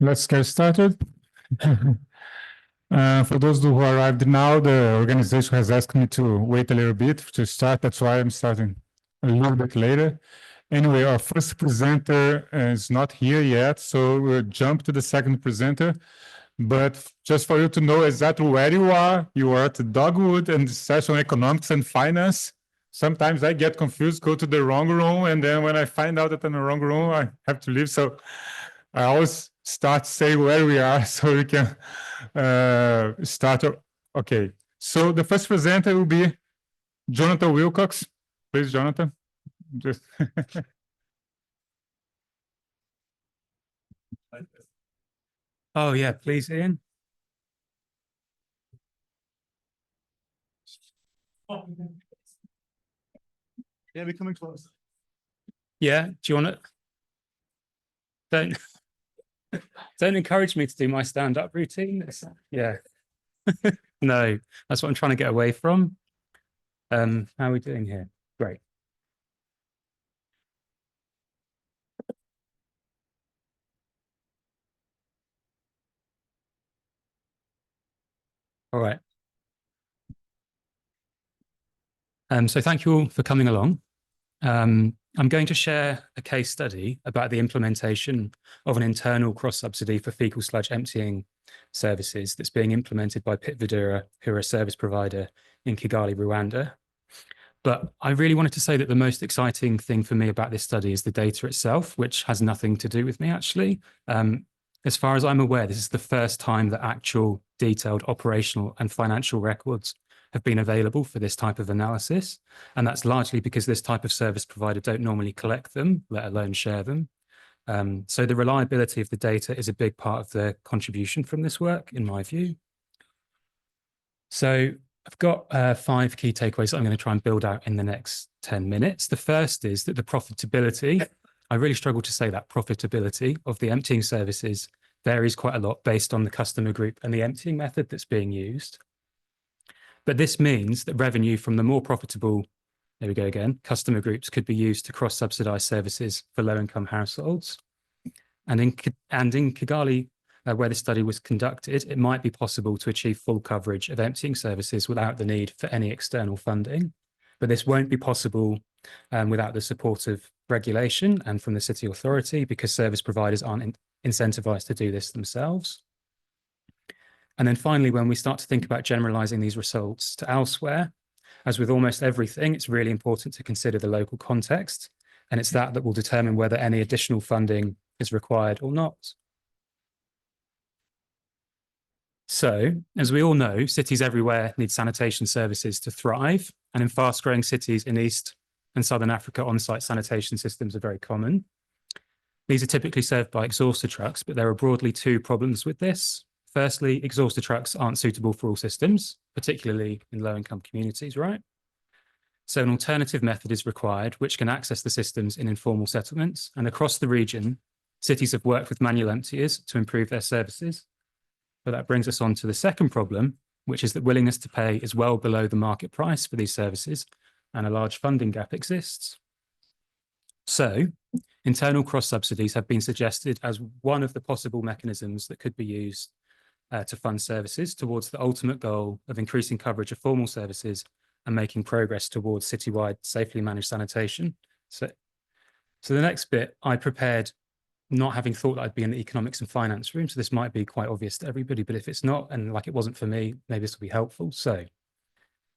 Let's get started. For those who arrived now, the organization has asked me to wait a little bit to start. That's why I'm starting a little bit later. Anyway, our first presenter is not here yet, so we'll jump to the second presenter. But just for you to know exactly where you are at Dogwood and the session on economics and finance. Sometimes I get confused, go to the wrong room, and then when I find out that I'm in the wrong room, I have to leave. So I always start saying where we are so we can start. Okay, so the first presenter will be Jonathan Wilcox. Please, Jonathan. Just Oh, yeah, please, Ian. Yeah, we're coming close. Yeah, do you want to? Don't encourage me to do my stand-up routine. Yeah. No, that's what I'm trying to get away from. How are we doing here? Great. All right. So thank you all for coming along. I'm going to share a case study about the implementation of an internal cross-subsidy for fecal sludge emptying services that's being implemented by Vidura, who are a service provider in Kigali, Rwanda. But I really wanted to say that the most exciting thing for me about this study is the data itself, which has nothing to do with me, actually. As far as I'm aware, this is the first time that actual detailed operational and financial records have been available for this type of analysis. And that's largely because this type of service provider don't normally collect them, let alone share them. So the reliability of the data is a big part of the contribution from this work, in my view. So I've got 5 key takeaways that I'm going to try and build out in the next 10 minutes. The first is that the profitability, I really struggle to say that profitability of the emptying services varies quite a lot based on the customer group and the emptying method that's being used. But this means that revenue from the more profitable, there we go again, customer groups could be used to cross-subsidize services for low-income households. And in Kigali, where the study was conducted, it might be possible to achieve full coverage of emptying services without the need for any external funding. But this won't be possible without the support of regulation and from the city authority, because service providers aren't incentivized to do this themselves. And then finally, when we start to think about generalizing these results to elsewhere, as with almost everything, it's really important to consider the local context. And it's that will determine whether any additional funding is required or not. So, as we all know, cities everywhere need sanitation services to thrive. And in fast-growing cities in East and Southern Africa, on-site sanitation systems are very common. These are typically served by exhauster trucks, but there are broadly 2 problems with this. Firstly, exhauster trucks aren't suitable for all systems, particularly in low-income communities, right? So an alternative method is required, which can access the systems in informal settlements. And across the region, cities have worked with manual emptiers to improve their services. But that brings us on to the second problem, which is that willingness to pay is well below the market price for these services, and a large funding gap exists. So internal cross-subsidies have been suggested as one of the possible mechanisms that could be used to fund services towards the ultimate goal of increasing coverage of formal services and making progress towards citywide safely managed sanitation. So the next bit I prepared not having thought that I'd be in the economics and finance room, so this might be quite obvious to everybody, but if it's not, and like it wasn't for me, maybe this will be helpful. So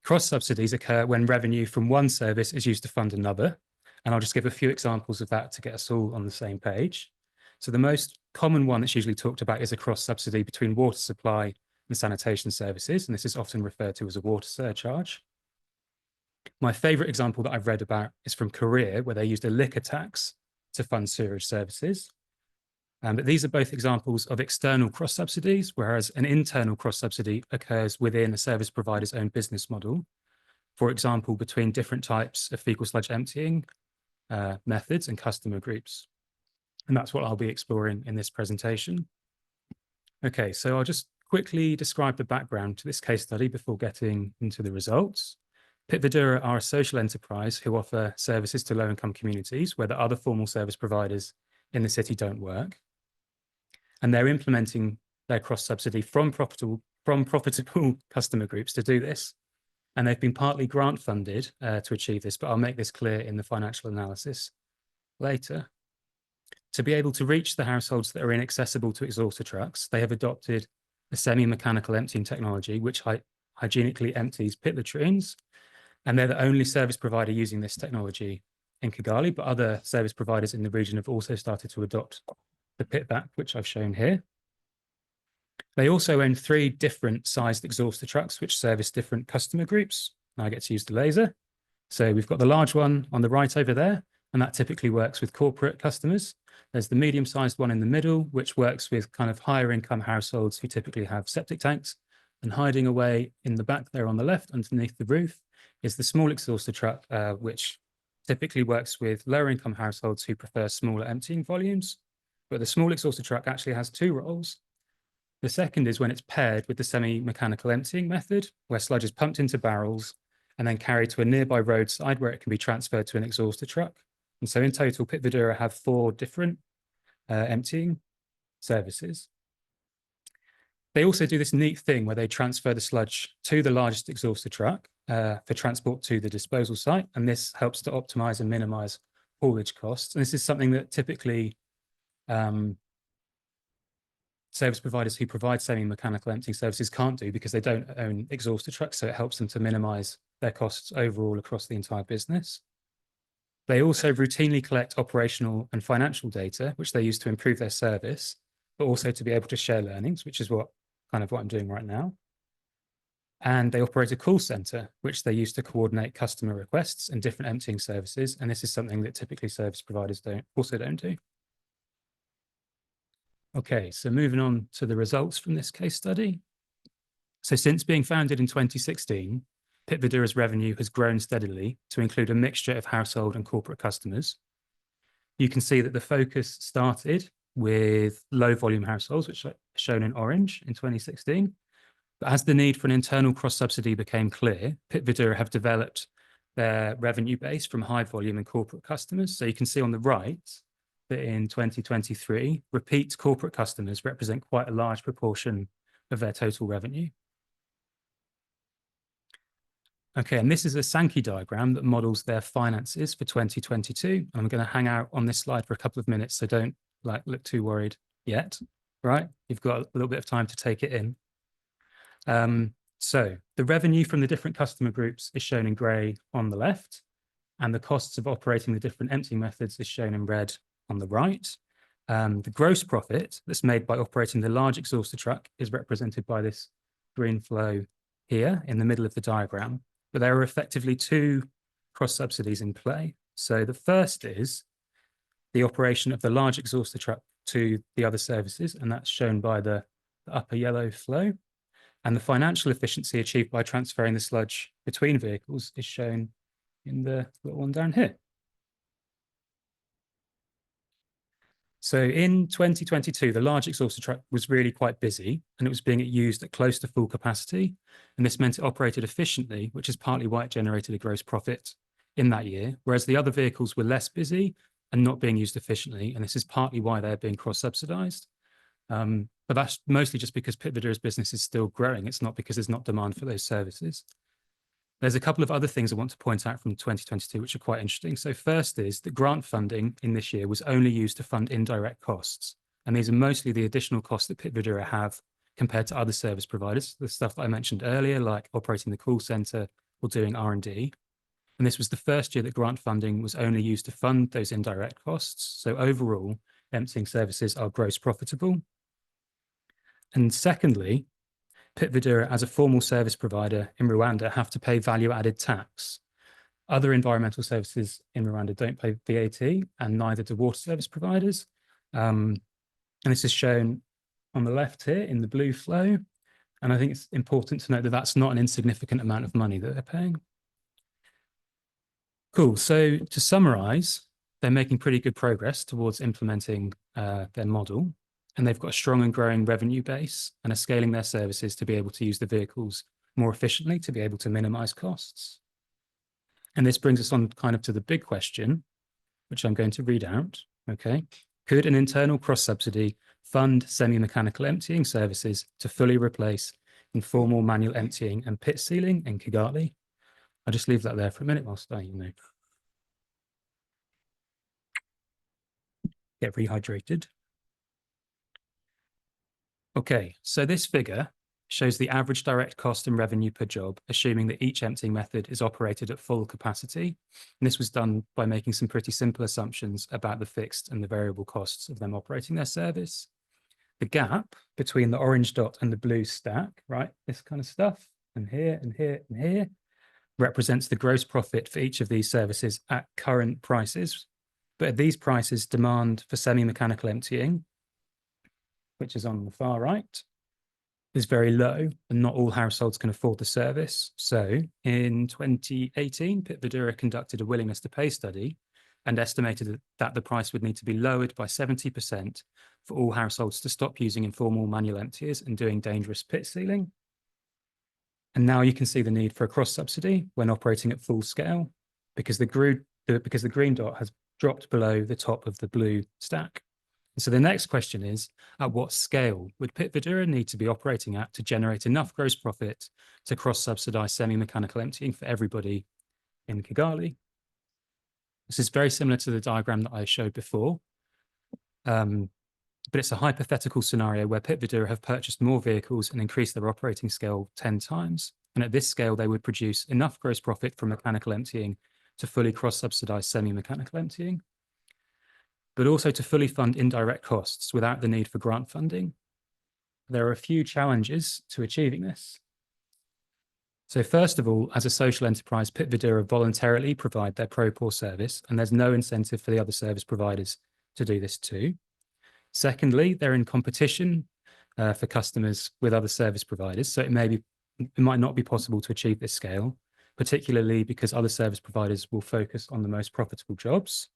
cross-subsidies occur when revenue from one service is used to fund another, and I'll just give a few examples of that to get us all on the same page. So the most common one that's usually talked about is a cross-subsidy between water supply and sanitation services, and this is often referred to as a water surcharge. My favorite example that I've read about is from Korea, where they used a liquor tax to fund sewerage services. But these are both examples of external cross-subsidies, whereas an internal cross-subsidy occurs within a service provider's own business model. For example, between different types of fecal sludge emptying methods and customer groups. And that's what I'll be exploring in this presentation. Okay, so I'll just quickly describe the background to this case study before getting into the results. Vidura are a social enterprise who offer services to low-income communities where the other formal service providers in the city don't work. And they're implementing their cross-subsidy from profitable customer groups to do this. And they've been partly grant funded to achieve this, but I'll make this clear in the financial analysis later. To be able to reach the households that are inaccessible to exhauster trucks, they have adopted a semi-mechanical emptying technology, which hygienically empties pit latrines. And they're the only service provider using this technology in Kigali, but other service providers in the region have also started to adopt the pit vac, which I've shown here. They also own 3 different sized exhauster trucks, which service different customer groups. Now I get to use the laser. So we've got the large one on the right over there, and that typically works with corporate customers. There's the medium-sized one in the middle, which works with kind of higher income households who typically have septic tanks. And hiding away in the back there on the left, underneath the roof, is the small exhauster truck, which typically works with lower income households who prefer smaller emptying volumes. But the small exhauster truck actually has 2 roles. The second is when it's paired with the semi-mechanical emptying method, where sludge is pumped into barrels and then carried to a nearby roadside where it can be transferred to an exhauster truck. And so in total, Pit Vidura have 4 different emptying services. They also do this neat thing where they transfer the sludge to the largest exhauster truck for transport to the disposal site. And this helps to optimize and minimize haulage costs. And this is something that typically service providers who provide semi-mechanical emptying services can't do because they don't own exhauster trucks. So it helps them to minimize their costs overall across the entire business. They also routinely collect operational and financial data, which they use to improve their service, but also to be able to share learnings, which is what I'm doing right now. And they operate a call center, which they use to coordinate customer requests and different emptying services. And this is something that typically service providers also don't do. Okay, so moving on to the results from this case study. So since being founded in 2016, Pit Vidura's revenue has grown steadily to include a mixture of household and corporate customers. You can see that the focus started with low volume households, which are shown in orange in 2016. But as the need for an internal cross-subsidy became clear, Pit Vidura have developed their revenue base from high volume and corporate customers. So you can see on the right that in 2023, repeat corporate customers represent quite a large proportion of their total revenue. Okay, and this is a Sankey diagram that models their finances for 2022. I'm going to hang out on this slide for a couple of minutes, so don't look too worried yet, right? You've got a little bit of time to take it in. So the revenue from the different customer groups is shown in grey on the left, and the costs of operating the different emptying methods is shown in red on the right. The gross profit that's made by operating the large exhauster truck is represented by this green flow here in the middle of the diagram. But there are effectively 2 cross-subsidies in play. So the first is the operation of the large exhauster truck to the other services, and that's shown by the upper yellow flow. And the financial efficiency achieved by transferring the sludge between vehicles is shown in the little one down here. So in 2022, the large exhauster truck was really quite busy and it was being used at close to full capacity. And this meant it operated efficiently, which is partly why it generated a gross profit in that year, whereas the other vehicles were less busy and not being used efficiently. And this is partly why they're being cross-subsidized. But that's mostly just because Pit Vidura's business is still growing. It's not because there's not demand for those services. There's a couple of other things I want to point out from 2022, which are quite interesting. So first is that grant funding in this year was only used to fund indirect costs. And these are mostly the additional costs that Pit Vidura have compared to other service providers, the stuff that I mentioned earlier, like operating the call center or doing R&D. And this was the first year that grant funding was only used to fund those indirect costs. So overall, emptying services are gross profitable. And secondly, Pit Vidura, as a formal service provider in Rwanda, have to pay value-added tax. Other environmental services in Rwanda don't pay VAT, and neither do water service providers. And this is shown on the left here in the blue flow. And I think it's important to note that that's not an insignificant amount of money that they're paying. Cool. So to summarize, they're making pretty good progress towards implementing their model. And they've got a strong and growing revenue base and are scaling their services to be able to use the vehicles more efficiently, to be able to minimize costs. And this brings us on kind of to the big question, which I'm going to read out. Okay. Could an internal cross-subsidy fund semi-mechanical emptying services to fully replace informal manual emptying and pit sealing in Kigali. I'll just leave that there for a minute whilst I, get rehydrated. Okay, so this figure shows the average direct cost and revenue per job, assuming that each emptying method is operated at full capacity. And this was done by making some pretty simple assumptions about the fixed and the variable costs of them operating their service. The gap between the orange dot and the blue stack, right, this kind of stuff, and here and here and here, represents the gross profit for each of these services at current prices. But at these prices, demand for semi-mechanical emptying, which is on the far right, is very low, and not all households can afford the service. So in 2018, Vidura conducted a willingness to pay study and estimated that the price would need to be lowered by 70% for all households to stop using informal manual emptiers and doing dangerous pit sealing. And now you can see the need for a cross-subsidy when operating at full scale, because the green dot has dropped below the top of the blue stack. And so the next question is, at what scale would Vidura need to be operating at to generate enough gross profit to cross-subsidize semi-mechanical emptying for everybody in Kigali? This is very similar to the diagram that I showed before, but it's a hypothetical scenario where Vidura have purchased more vehicles and increased their operating scale 10 times. And at this scale, they would produce enough gross profit from mechanical emptying to fully cross-subsidize semi-mechanical emptying, but also to fully fund indirect costs without the need for grant funding. There are a few challenges to achieving this. So first of all, as a social enterprise, Vidura voluntarily provide their pro-poor service, and there's no incentive for the other service providers to do this too. Secondly, they're in competition for customers with other service providers, so it might not be possible to achieve this scale, particularly because other service providers will focus on the most profitable jobs.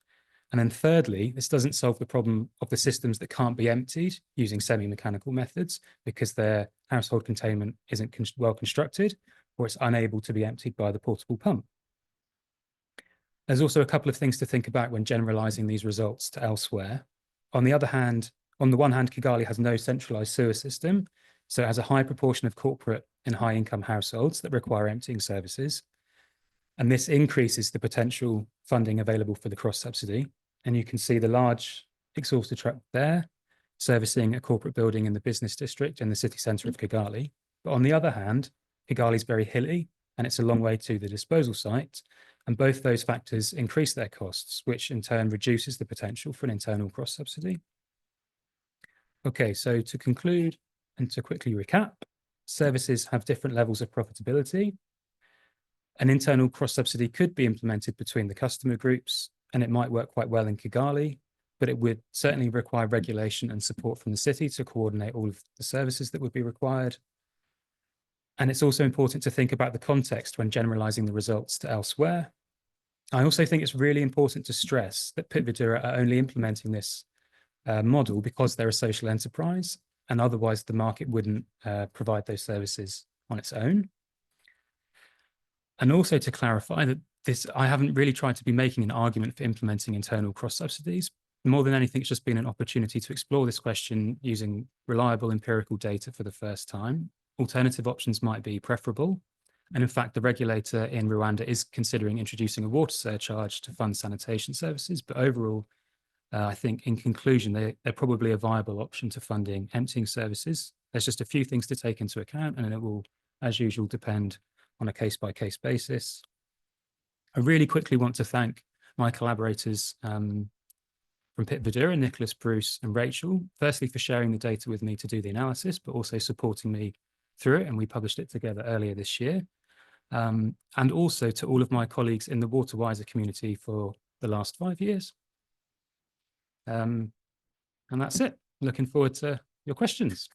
And then thirdly, this doesn't solve the problem of the systems that can't be emptied using semi-mechanical methods because their household containment isn't well constructed, or it's unable to be emptied by the portable pump. There's also a couple of things to think about when generalizing these results to elsewhere. On the one hand, Kigali has no centralized sewer system, so it has a high proportion of corporate and high-income households that require emptying services. And this increases the potential funding available for the cross-subsidy. And you can see the large exhaustor truck there, servicing a corporate building in the business district in the city centre of Kigali. But on the other hand, Kigali is very hilly, and it's a long way to the disposal site. And both those factors increase their costs, which in turn reduces the potential for an internal cross-subsidy. Okay, so to conclude and to quickly recap, services have different levels of profitability. An internal cross-subsidy could be implemented between the customer groups, and it might work quite well in Kigali, but it would certainly require regulation and support from the city to coordinate all of the services that would be required. And it's also important to think about the context when generalizing the results to elsewhere. I also think it's really important to stress that Vidura are only implementing this model because they're a social enterprise, and otherwise the market wouldn't provide those services on its own. And also to clarify that I haven't really tried to be making an argument for implementing internal cross-subsidies. More than anything, it's just been an opportunity to explore this question using reliable empirical data for the first time. Alternative options might be preferable. And in fact, the regulator in Rwanda is considering introducing a water surcharge to fund sanitation services. But overall, I think in conclusion, they're probably a viable option to funding emptying services. There's just a few things to take into account, and it will, as usual, depend on a case-by-case basis. I really quickly want to thank my collaborators from Vidura, Nicholas, Bruce, and Rachel, firstly for sharing the data with me to do the analysis, but also supporting me through it, and we published it together earlier this year. And also to all of my colleagues in the Water Wiser community for the last 5 years. And that's it. Looking forward to your questions.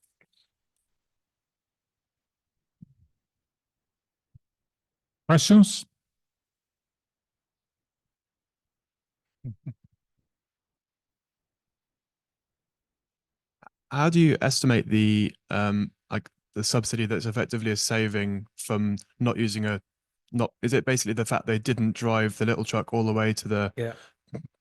Questions? How do you estimate the subsidy that's effectively a saving from not using is it basically the fact they didn't drive the little truck all the way to the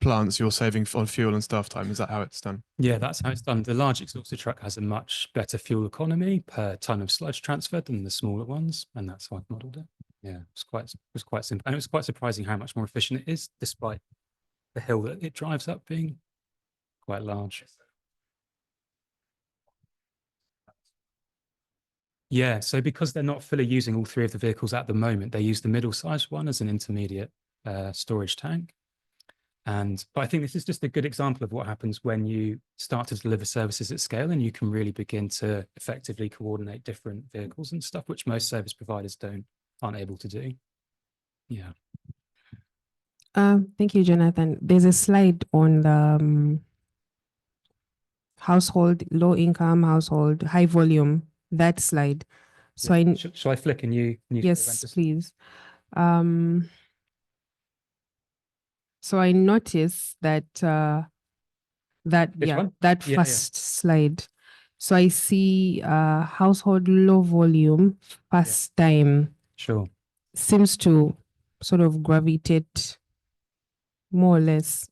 plants, you're saving on fuel and staff time. Is that how it's done? Yeah, that's how it's done. The large exhausted truck has a much better fuel economy per ton of sludge transferred than the smaller ones, and that's how I've modelled it. Yeah, it was quite simple, and it was quite surprising how much more efficient it is, despite the hill that it drives up being quite large. Yeah, so because they're not fully using all three of the vehicles at the moment, they use the middle-sized one as an intermediate storage tank. But I think this is just a good example of what happens when you start to deliver services at scale, and you can really begin to effectively coordinate different vehicles and stuff, which most service providers aren't able to do. Yeah. Thank you, Jonathan. There's a slide on the household, low income household, high volume, that slide. So Yeah. Shall I flick and you yes, please. So I noticed that that first slide. So I see household low volume first time Sure. seems to sort of gravitate more or less,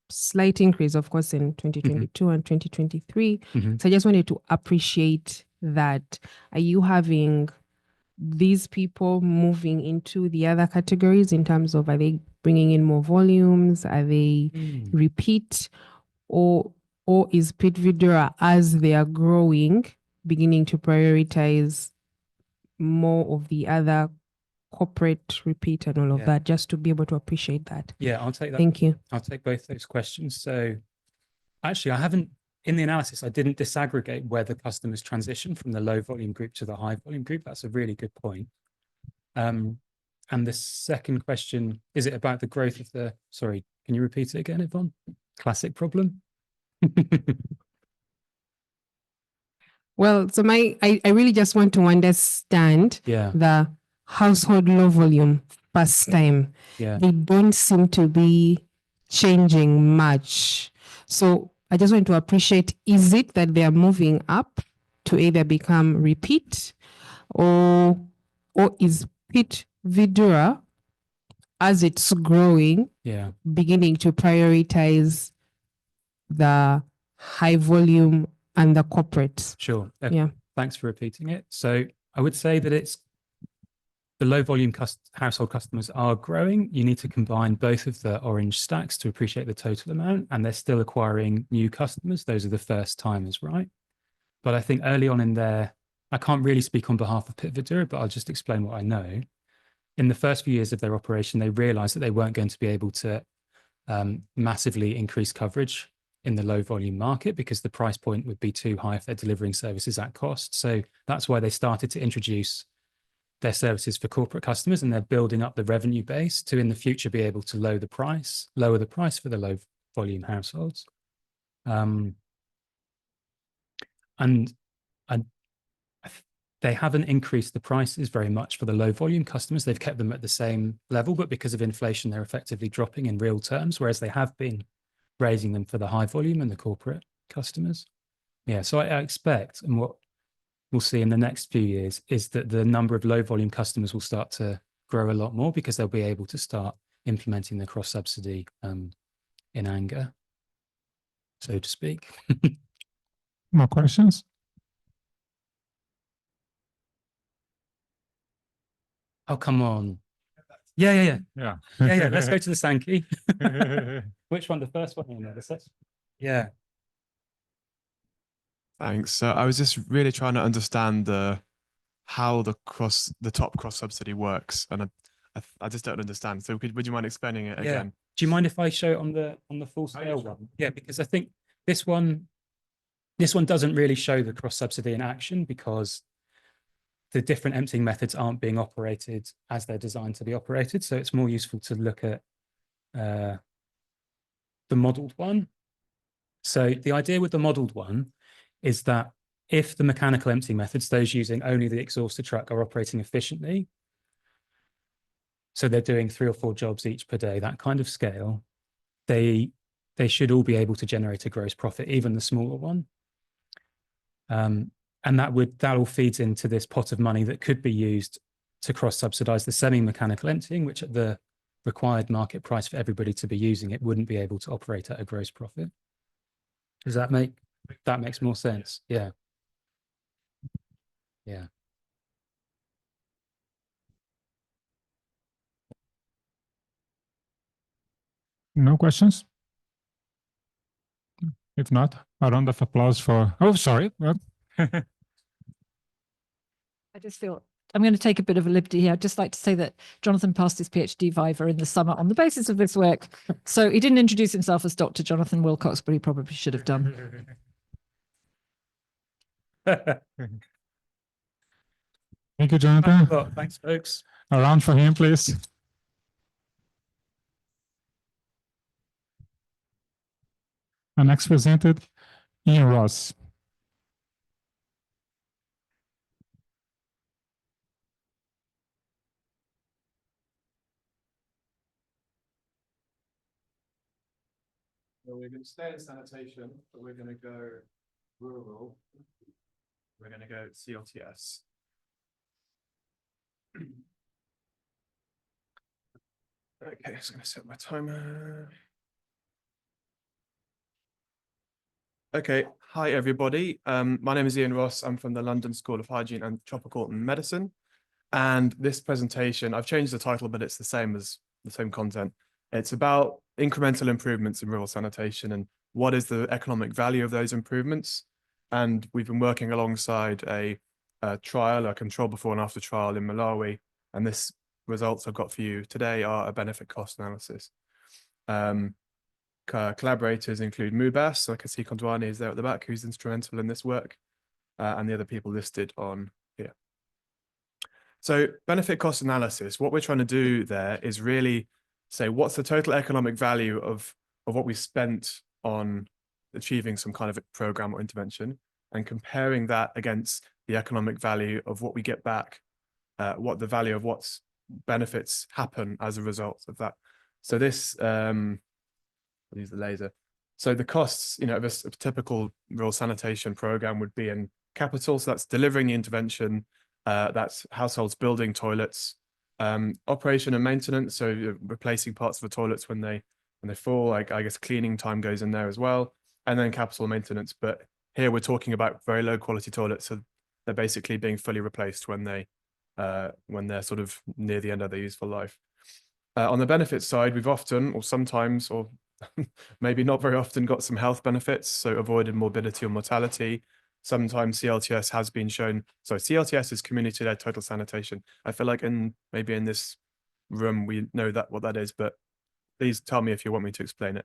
slight increase, of course, in 2022 and 2023. So I just wanted to appreciate that. Are you having these people moving into the other categories in terms of, are they bringing in more volumes? Are they repeat? Or is Pit Vidura, as they are growing, beginning to prioritize more of the other corporate repeat and all of that, just to be able to appreciate that? Yeah, I'll take that. Thank you. I'll take both those questions. So actually, I haven't, in the analysis, I didn't disaggregate where the customers transition from the low volume group to the high volume group. That's a really good point. And the second question, is it about the growth of the, sorry, can you repeat it again, Yvonne? Classic problem. Well, so I really just want to understand the household low volume first time. They don't seem to be changing much. So I just want to appreciate, is it that they are moving up to either become repeat, or is Pit Vidura, as it's growing, beginning to prioritize the high volume and the corporate? Sure. Thanks for repeating it. So I would say that it's the low volume household customers are growing. You need to combine both of the orange stacks to appreciate the total amount, and they're still acquiring new customers. Those are the first timers, right? But I think early on in there, I can't really speak on behalf of Pit Vidura, but I'll just explain what I know. In the first few years of their operation, they realized that they weren't going to be able to massively increase coverage in the low volume market because the price point would be too high if they're delivering services at cost. So that's why they started to introduce their services for corporate customers, and they're building up the revenue base to in the future be able to lower the price for the low volume households. They haven't increased the prices very much for the low volume customers. They've kept them at the same level, but because of inflation, they're effectively dropping in real terms, whereas they have been raising them for the high volume and the corporate customers. Yeah, so I expect, and what we'll see in the next few years, is that the number of low volume customers will start to grow a lot more because they'll be able to start implementing the cross-subsidy in anger, so to speak. More questions? Oh, come on. Yeah. Let's go to the Sankey. Which one? The first one? Yeah. Thanks. So I was just really trying to understand how the top cross subsidy works, and I just don't understand. So would you mind explaining it again? Do you mind if I show it on the full scale one? Yeah, because I think this one doesn't really show the cross subsidy in action because the different emptying methods aren't being operated as they're designed to be operated. So it's more useful to look at the modeled one. So the idea with the modeled one is that if the mechanical emptying methods, those using only the exhausted truck, are operating efficiently, so they're doing 3 or 4 jobs each per day, that kind of scale, they should all be able to generate a gross profit, even the smaller one. And that all feeds into this pot of money that could be used to cross-subsidize the semi-mechanical emptying, which at the required market price for everybody to be using it, wouldn't be able to operate at a gross profit. Does that makes more sense? Yeah. Yeah. No questions? If not, a round of applause for, oh, sorry. I just feel I'm going to take a bit of a liberty here. I'd just like to say that Jonathan passed his PhD viva in the summer on the basis of this work. So he didn't introduce himself as Dr. Jonathan Wilcox, but he probably should have done. Thank you, Jonathan. Well, thanks, folks. A round for him, please. Our next presented, Ian Ross. So we're going to stay in sanitation, but we're going to go rural. We're going to go CLTS. Okay, so I'm going to set my timer. Okay, hi everybody. My name is Ian Ross. I'm from the London School of Hygiene and Tropical Medicine. And this presentation, I've changed the title, but it's the same content. It's about incremental improvements in rural sanitation and what is the economic value of those improvements. And we've been working alongside a trial, a control before and after trial in Malawi. And this results I've got for you today are a benefit cost analysis. Collaborators include Mubas, so I can see Kondwani is there at the back, who's instrumental in this work, and the other people listed on here. So benefit cost analysis, what we're trying to do there is really say what's the total economic value of what we spent on achieving some kind of program or intervention, and comparing that against the economic value of what we get back, what the value of what's benefits happen as a result of that. So this, I'll use the laser. So the costs, of a typical rural sanitation program would be in capital. So that's delivering the intervention, that's households building toilets, operation and maintenance. So replacing parts of the toilets when they fall, like I guess cleaning time goes in there as well. And then capital maintenance. But here we're talking about very low quality toilets. So they're basically being fully replaced when they're sort of near the end of their useful life. On the benefits side, we've often, or sometimes, or maybe not very often, got some health benefits, so avoided morbidity or mortality. Sometimes CLTS has been shown. So CLTS is community-led total sanitation. I feel like maybe in this room we know what that is, but please tell me if you want me to explain it.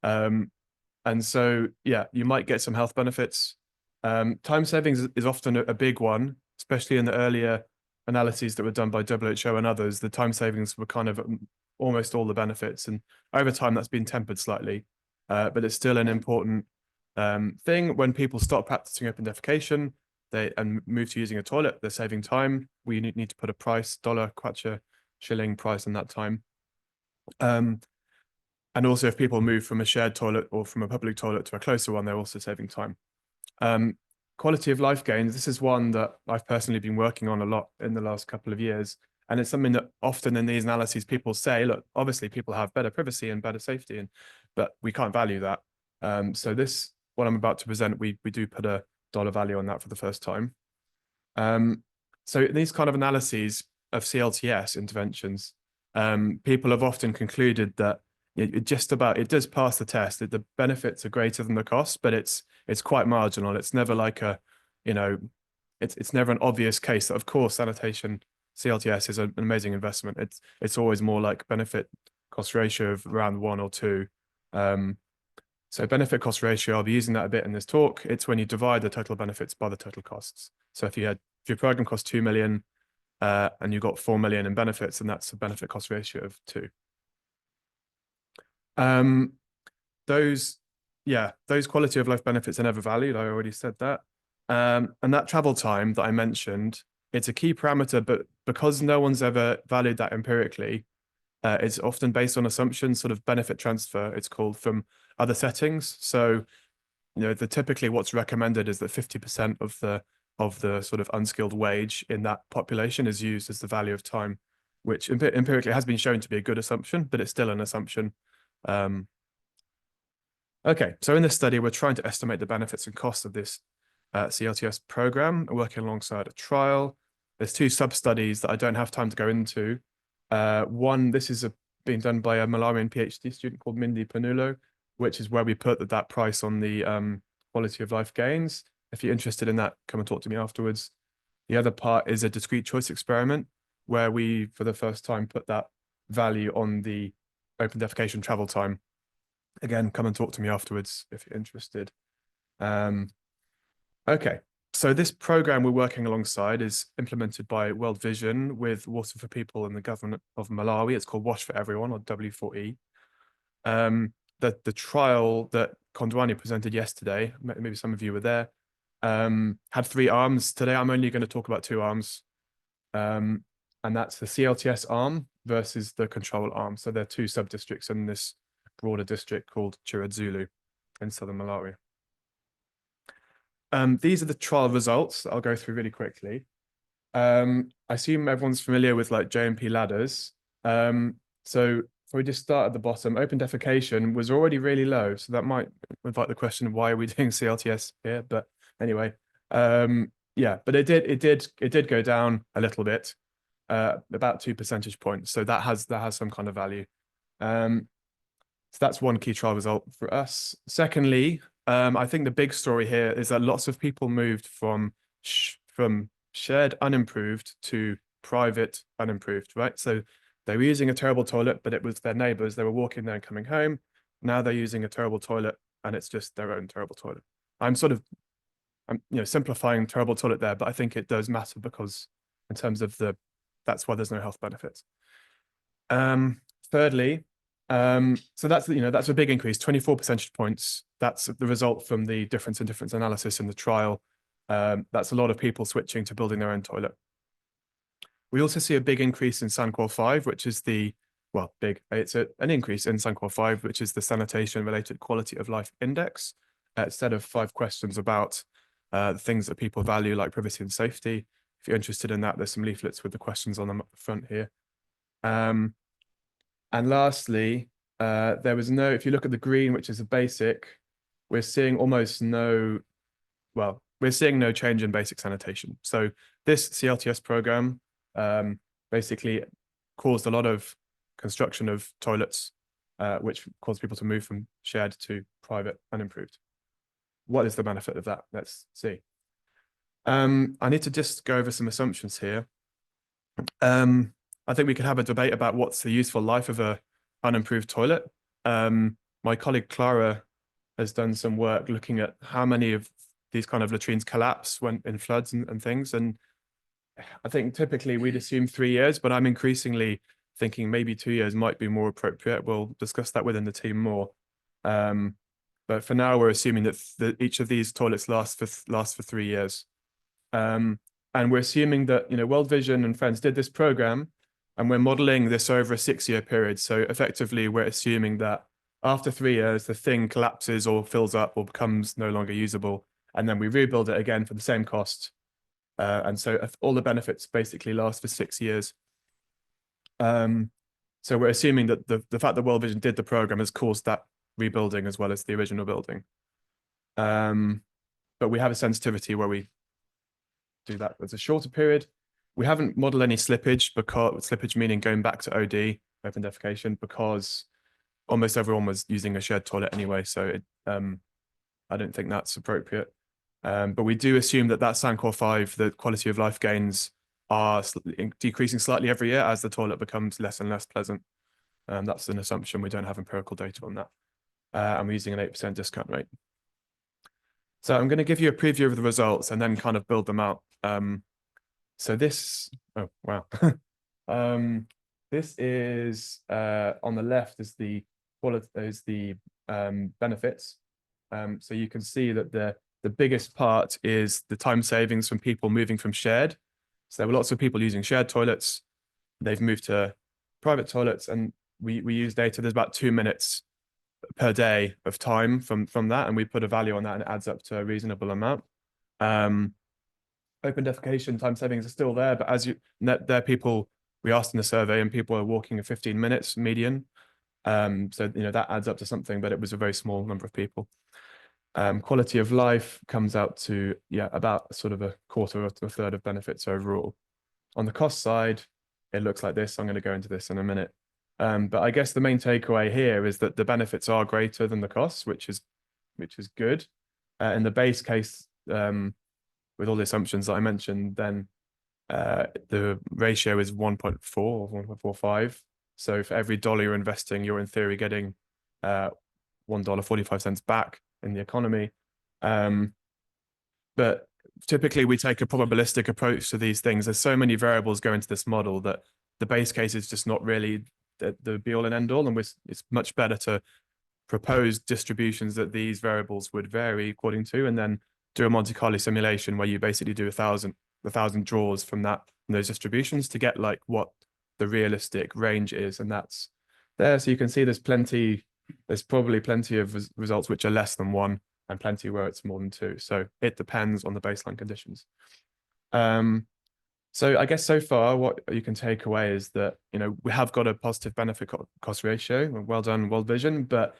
And so, yeah, you might get some health benefits. Time savings is often a big one, especially in the earlier analyses that were done by WHO and others. The time savings were kind of almost all the benefits, and over time that's been tempered slightly, but it's still an important thing. When people stop practicing open defecation and move to using a toilet, they're saving time. We need to put a price, dollar, kwacha, shilling price on that time. And also if people move from a shared toilet or from a public toilet to a closer one, they're also saving time. Quality of life gains, this is one that I've personally been working on a lot in the last couple of years. And it's something that often in these analyses, people say, look, obviously people have better privacy and better safety, but we can't value that. So what I'm about to present, we do put a dollar value on that for the first time. So in these kind of analyses of CLTS interventions, people have often concluded that it does pass the test, that the benefits are greater than the costs, but it's quite marginal. It's never like it's never an obvious case that, of course, sanitation CLTS is an amazing investment. It's always more like benefit cost ratio of around 1 or 2. So benefit cost ratio, I'll be using that a bit in this talk. It's when you divide the total benefits by the total costs. So if your program costs 2 million and you got 4 million in benefits, then that's a benefit cost ratio of 2. Those quality of life benefits are never valued. I already said that. And that travel time that I mentioned, it's a key parameter, but because no one's ever valued that empirically, it's often based on assumptions, sort of benefit transfer, it's called, from other settings. So, typically what's recommended is that 50% of the sort of unskilled wage in that population is used as the value of time. which empirically has been shown to be a good assumption, but it's still an assumption. Okay, so in this study, we're trying to estimate the benefits and costs of this CLTS program, working alongside a trial. There's 2 sub-studies that I don't have time to go into. One, this is being done by a Malawian PhD student called Mindy Panulo, which is where we put that price on the quality of life gains. If you're interested in that, come and talk to me afterwards. The other part is a discrete choice experiment, where we, for the first time, put that value on the open defecation travel time. Again, come and talk to me afterwards if you're interested. Okay, so this program we're working alongside is implemented by World Vision with Water for People and the government of Malawi. It's called Wash for Everyone, or W4E. The trial that Kondwani presented yesterday, maybe some of you were there, had 3 arms. Today, I'm only going to talk about 2 arms. And that's the CLTS arm versus the control arm. So there are 2 sub-districts in this broader district called Chiradzulu in southern Malawi. These are the trial results that I'll go through really quickly. I assume everyone's familiar with like JMP ladders. So if we just start at the bottom, open defecation was already really low. So that might invite the question of why are we doing CLTS here? But anyway, yeah, but it did go down a little bit, about 2 percentage points. So that has some kind of value. So that's one key trial result for us. Secondly, I think the big story here is that lots of people moved from shared unimproved to private unimproved, right? So they were using a terrible toilet, but it was their neighbors. They were walking there and coming home. Now they're using a terrible toilet and it's just their own terrible toilet. I'm simplifying terrible toilet there, but I think it does matter because in terms of that's why there's no health benefits. Thirdly, so that's a big increase, 24 percentage points. That's the result from the difference in difference analysis in the trial. That's a lot of people switching to building their own toilet. We also see a big increase in SANQUAL 5, which is an increase in SANQUAL 5, which is the sanitation related quality of life index. Instead of 5 questions about the things that people value, like privacy and safety. If you're interested in that, there's some leaflets with the questions on them up the front here. And lastly, if you look at the green, which is a basic, we're seeing no change in basic sanitation. So this CLTS program basically caused a lot of construction of toilets, which caused people to move from shared to private unimproved. What is the benefit of that? Let's see. I need to just go over some assumptions here. I think we could have a debate about what's the useful life of a unimproved toilet. My colleague Clara has done some work looking at how many of these kind of latrines collapse when in floods and things. And I think typically we'd assume 3 years, but I'm increasingly thinking maybe 2 years might be more appropriate. We'll discuss that within the team more. But for now, we're assuming that each of these toilets lasts for 3 years. And we're assuming that World Vision and friends did this program, and we're modeling this over a 6-year period. So effectively, we're assuming that after 3 years, the thing collapses or fills up or becomes no longer usable. And then we rebuild it again for the same cost. And so all the benefits basically last for 6 years. So we're assuming that the fact that World Vision did the program has caused that rebuilding as well as the original building. But we have a sensitivity where we do that as a shorter period. We haven't modeled any slippage, because slippage meaning going back to OD, open defecation, because almost everyone was using a shared toilet anyway. So I don't think that's appropriate. But we do assume that SANQUAL 5, the quality of life gains, are decreasing slightly every year as the toilet becomes less and less pleasant. That's an assumption. We don't have empirical data on that. And we're using an 8% discount rate. So I'm going to give you a preview of the results and then kind of build them out. So this, oh, wow. This is, on the left is the benefits. So you can see that the biggest part is the time savings from people moving from shared. So there were lots of people using shared toilets. They've moved to private toilets, and we use data. There's about 2 minutes per day of time from that, and we put a value on that, and it adds up to a reasonable amount. Open defecation time savings are still there, but as there are people we asked in the survey, and people are walking 15 minutes median. So, you know, that adds up to something, but it was a very small number of people. Quality of life comes out to, yeah, about sort of a quarter or a third of benefits overall. On the cost side, it looks like this. I'm going to go into this in a minute. But I guess the main takeaway here is that the benefits are greater than the costs, which is good. In the base case, with all the assumptions that I mentioned, then the ratio is 1.4 or 1.45. So for every dollar you're investing, you're in theory getting $1.45 back in the economy. But typically we take a probabilistic approach to these things. There's so many variables go into this model that the base case is just not really the be all and end all. And it's much better to propose distributions that these variables would vary according to, and then do a Monte Carlo simulation where you basically do 1,000 draws from those distributions to get like what the realistic range is. And that's there. So you can see there's probably plenty of results which are less than 1 and plenty where it's more than 2. So it depends on the baseline conditions. So I guess so far what you can take away is that, you know, we have got a positive benefit cost ratio. Well done, World Vision. But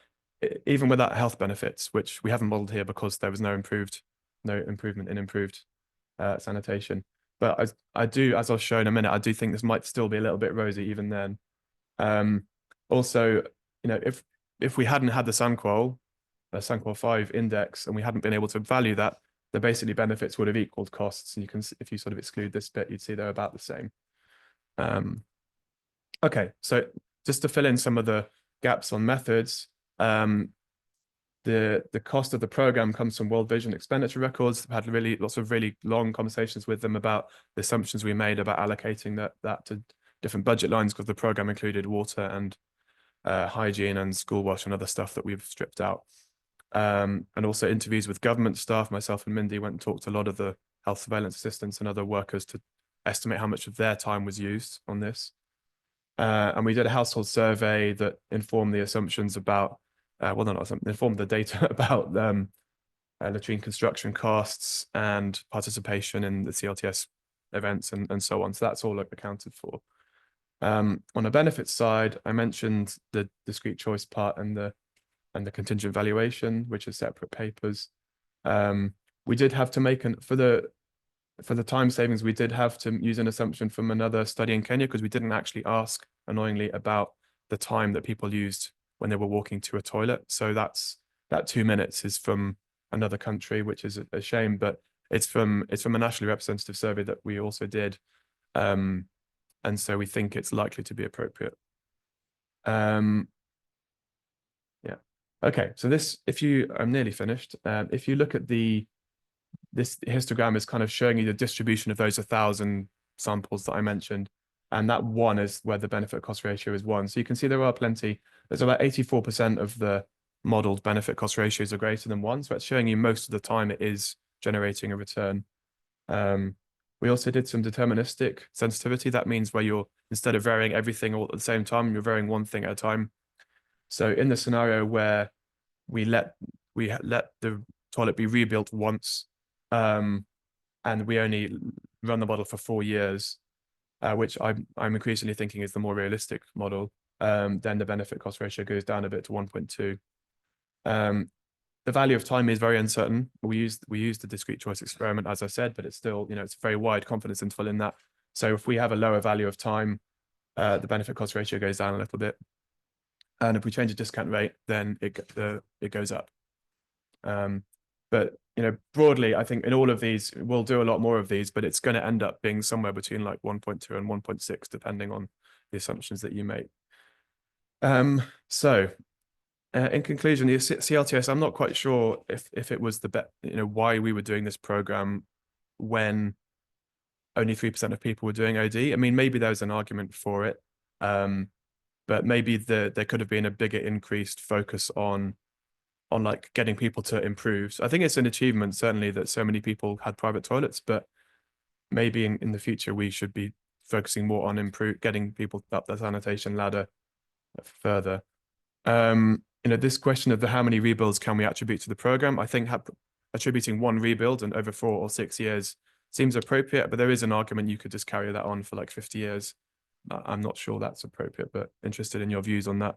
even without health benefits, which we haven't modeled here because there was no improvement in improved sanitation. But I do, as I'll show in a minute, I do think this might still be a little bit rosy even then. Also, you know, if we hadn't had the SANQUAL 5 index and we hadn't been able to value that, the basically benefits would have equaled costs. And you can, if you sort of exclude this bit, you'd see they're about the same. Okay, so just to fill in some of the gaps on methods, the cost of the program comes from World Vision expenditure records. I've had lots of really long conversations with them about the assumptions we made about allocating that to different budget lines, because the program included water and hygiene and school wash and other stuff that we've stripped out. And also interviews with government staff. Myself and Mindy went and talked to a lot of the health surveillance assistants and other workers to estimate how much of their time was used on this. And we did a household survey that informed the assumptions about, informed the data about latrine construction costs and participation in the CLTS events and so on. So that's all accounted for. On a benefits side, I mentioned the discrete choice part and the contingent valuation, which are separate papers. We did have to make for the time savings, we did have to use an assumption from another study in Kenya, because we didn't actually ask, annoyingly, about the time that people used when they were walking to a toilet. So that 2 minutes is from another country, which is a shame, but it's from a nationally representative survey that we also did. And so we think it's likely to be appropriate. Yeah. Okay, so I'm nearly finished. If you look at this histogram is kind of showing you the distribution of those 1,000 samples that I mentioned. And that 1 is where the benefit cost ratio is 1. So you can see there are plenty. There's about 84% of the modeled benefit cost ratios are greater than 1. So that's showing you most of the time it is generating a return. We also did some deterministic sensitivity. That means where instead of varying everything all at the same time, you're varying one thing at a time. So in the scenario where we let the toilet be rebuilt once, and we only run the model for 4 years, which I'm increasingly thinking is the more realistic model, then the benefit cost ratio goes down a bit to 1.2. The value of time is very uncertain. We used the discrete choice experiment, as I said, but it's still, you know, it's a very wide confidence interval in that. So if we have a lower value of time, the benefit cost ratio goes down a little bit. And if we change the discount rate, then it goes up. But, you know, broadly, I think in all of these, we'll do a lot more of these, but it's going to end up being somewhere between like 1.2 and 1.6, depending on the assumptions that you make. In conclusion, the CLTS, I'm not quite sure if it was why we were doing this program when only 3% of people were doing OD. I mean, maybe there was an argument for it, but maybe there could have been a bigger increased focus on like getting people to improve. So I think it's an achievement, certainly, that so many people had private toilets, but maybe in the future we should be focusing more on getting people up the sanitation ladder further. You know, this question of how many rebuilds can we attribute to the program, I think attributing 1 rebuild and over 4 or 6 years seems appropriate, but there is an argument you could just carry that on for like 50 years I'm not sure that's appropriate, but interested in your views on that.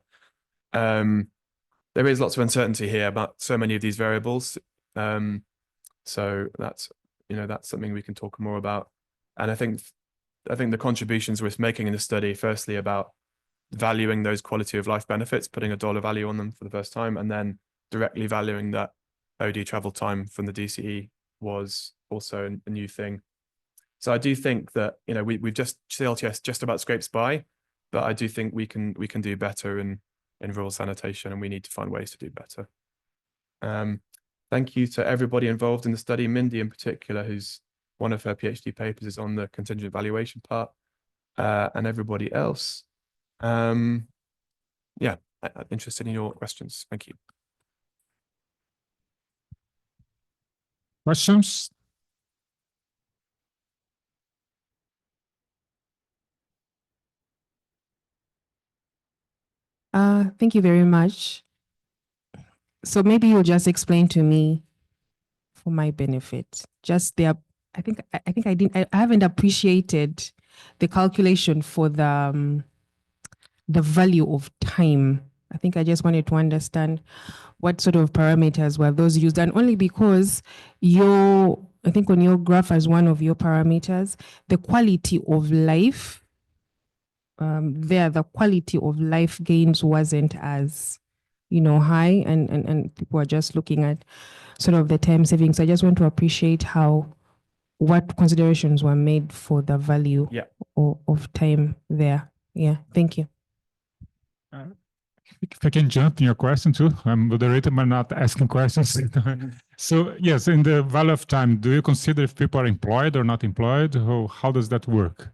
There is lots of uncertainty here about so many of these variables. So that's something we can talk more about. And I think the contributions we're making in the study, firstly about valuing those quality of life benefits, putting a dollar value on them for the first time, and then directly valuing that OD travel time from the DCE was also a new thing. So I do think that, we've just CLTS just about scrapes by, but I do think we can do better in rural sanitation, and we need to find ways to do better. Thank you to everybody involved in the study, Mindy in particular, who's one of her PhD papers is on the contingent valuation part, and everybody else. Yeah, I'm interested in your questions. Thank you. Questions? Thank you very much. So maybe you'll just explain to me for my benefit, just I haven't appreciated the calculation for the value of time. I think I just wanted to understand what sort of parameters were those used, and only because I think on your graph as one of your parameters, the quality of life, the quality of life gains wasn't as, high, and people are just looking at sort of the time savings. I just want to appreciate what considerations were made for the value of time there. Yeah, thank you. If I can jump in your question too, I'm moderator, but not asking questions. So yes, in the value of time, do you consider if people are employed or not employed? How does that work?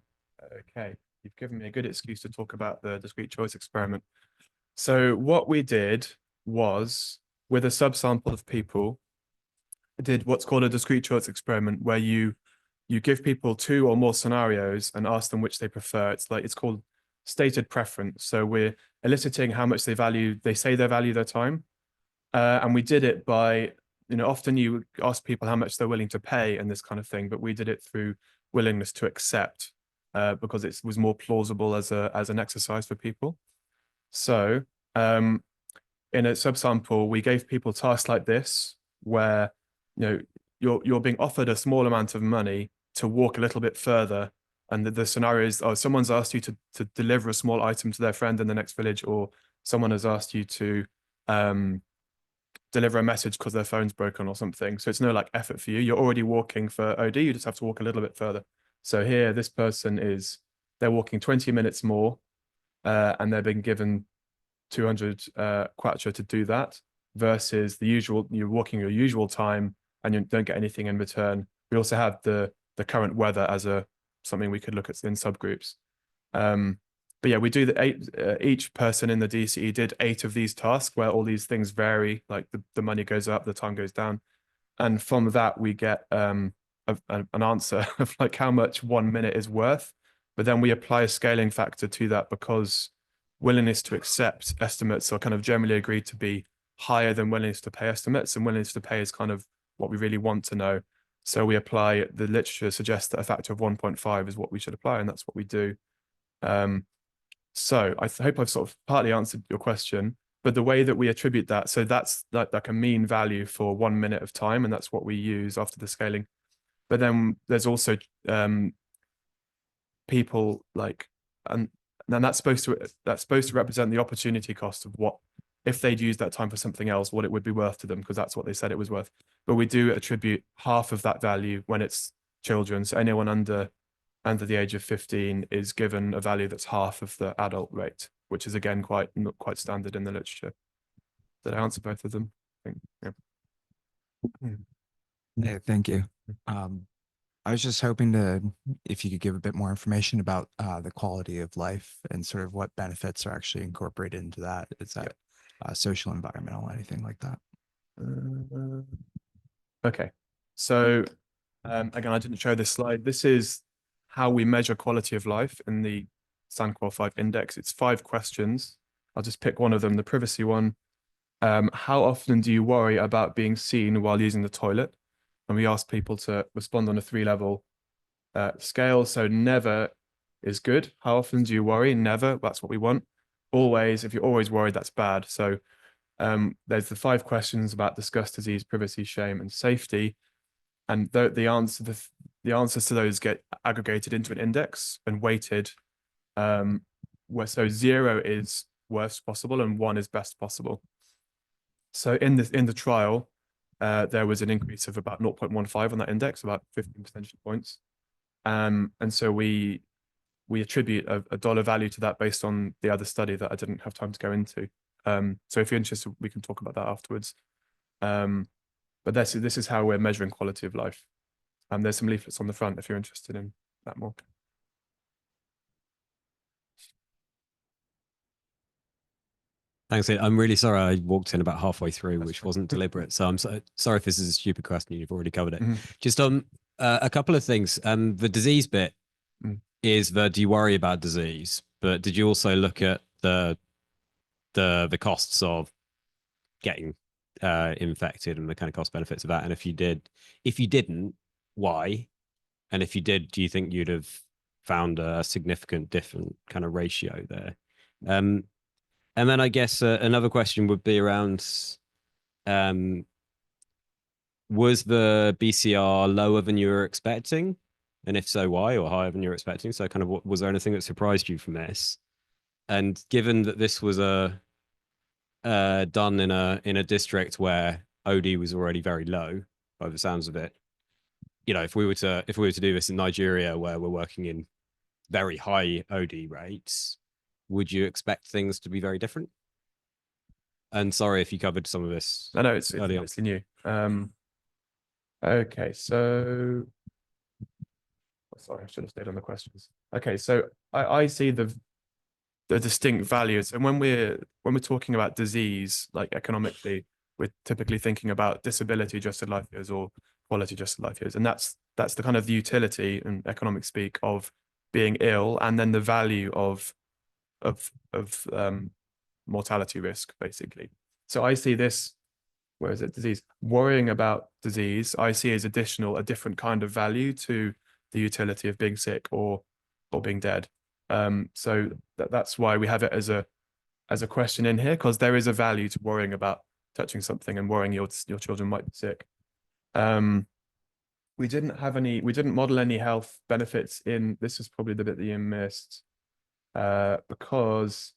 Okay, you've given me a good excuse to talk about the discrete choice experiment. So what we did was, with a subsample of people, did what's called a discrete choice experiment, where you give people 2 or more scenarios and ask them which they prefer. It's called stated preference. So we're eliciting how much they say they value their time. And we did it by, often you ask people how much they're willing to pay and this kind of thing, but we did it through willingness to accept, because it was more plausible as an exercise for people. So in a subsample, we gave people tasks like this, where you're being offered a small amount of money to walk a little bit further, and the scenario is, someone's asked you to deliver a small item to their friend in the next village, or someone has asked you to deliver a message because their phone's broken or something. So it's no effort for you. You're already walking for OD, you just have to walk a little bit further. So here, this person they're walking 20 minutes more, and they're being given 200 kwacha to do that, versus you're walking your usual time and you don't get anything in return. We also have the current weather as something we could look at in subgroups. But yeah, we do each person in the DCE did 8 of these tasks, where all these things vary, like the money goes up, the time goes down. And from that, we get an answer of how much 1 minute is worth. But then we apply a scaling factor to that, because willingness to accept estimates are kind of generally agreed to be higher than willingness to pay estimates, and willingness to pay is kind of what we really want to know. So we apply, the literature suggests that a factor of 1.5 is what we should apply, and that's what we do. So I hope I've sort of partly answered your question, but the way that we attribute that, so that's like a mean value for 1 minute of time, and that's what we use after the scaling. But then there's also people and that's supposed to represent the opportunity cost of what, if they'd used that time for something else, what it would be worth to them, because that's what they said it was worth. But we do attribute half of that value when it's children. So anyone under the age of 15 is given a value that's half of the adult rate, which is again quite standard in the literature. Did I answer both of them? I think, yeah. Yeah, thank you. I was just hoping if you could give a bit more information about the quality of life and sort of what benefits are actually incorporated into that. Is that social, environmental, anything like that? Okay, so again, I didn't show this slide. This is how we measure quality of life in the SANQUAL 5 index. It's 5 questions. I'll just pick one of them, the privacy one. How often do you worry about being seen while using the toilet? And we ask people to respond on a 3-level scale. So never is good. How often do you worry? Never. That's what we want. Always. If you're always worried, that's bad. So there's the 5 questions about disgust, disease, privacy, shame, and safety. And the answers to those get aggregated into an index and weighted. So 0 is worst possible and 1 is best possible. So in the trial, there was an increase of about 0.15 on that index, about 15 percentage points. And so we attribute a dollar value to that based on the other study that I didn't have time to go into. So if you're interested, we can talk about that afterwards. But this is how we're measuring quality of life. There's some leaflets on the front if you're interested in that more. Thanks. I'm really sorry I walked in about halfway through, which wasn't deliberate. So I'm sorry if this is a stupid question. You've already covered it. Just a couple of things. The disease bit is do you worry about disease? But did you also look at the costs of getting infected and the kind of cost benefits of that? And if you didn't, why? And if you did, do you think you'd have found a significant different kind of ratio there? And then I guess another question would be around, was the BCR lower than you were expecting? And if so, why? Or higher than you were expecting? So kind of was there anything that surprised you from this? And given that this was done in a district where OD was already very low, by the sounds of it, if we were to do this in Nigeria, where we're working in very high OD rates, would you expect things to be very different? And sorry if you covered some of this. I know it's obviously new. Okay, so sorry, I should have stayed on the questions. Okay, so I see the distinct values, and when we're talking about disease, like economically, we're typically thinking about disability adjusted life years or quality adjusted life years, and that's the kind of the utility in economic speak of being ill, and then the value of mortality risk, basically. So I see this, where is it, disease, worrying about disease, I see as a different kind of value to the utility of being sick or being dead. So that's why we have it as a question in here, because there is a value to worrying about touching something and worrying your children might be sick. We didn't model any health benefits in, this is probably the bit that you missed, because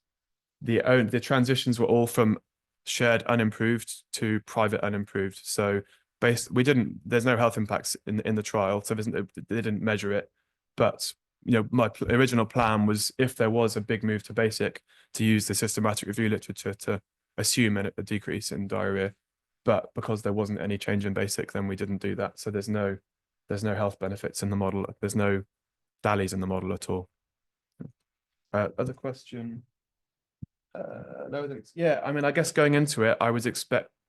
the transitions were all from shared unimproved to private unimproved. So there's no health impacts in the trial, so they didn't measure it. But my original plan was, if there was a big move to basic, to use the systematic review literature to assume a decrease in diarrhea. But because there wasn't any change in basic, then we didn't do that. So there's no health benefits in the model. There's no DALYs in the model at all. Other question? No, yeah, I mean, I guess going into it,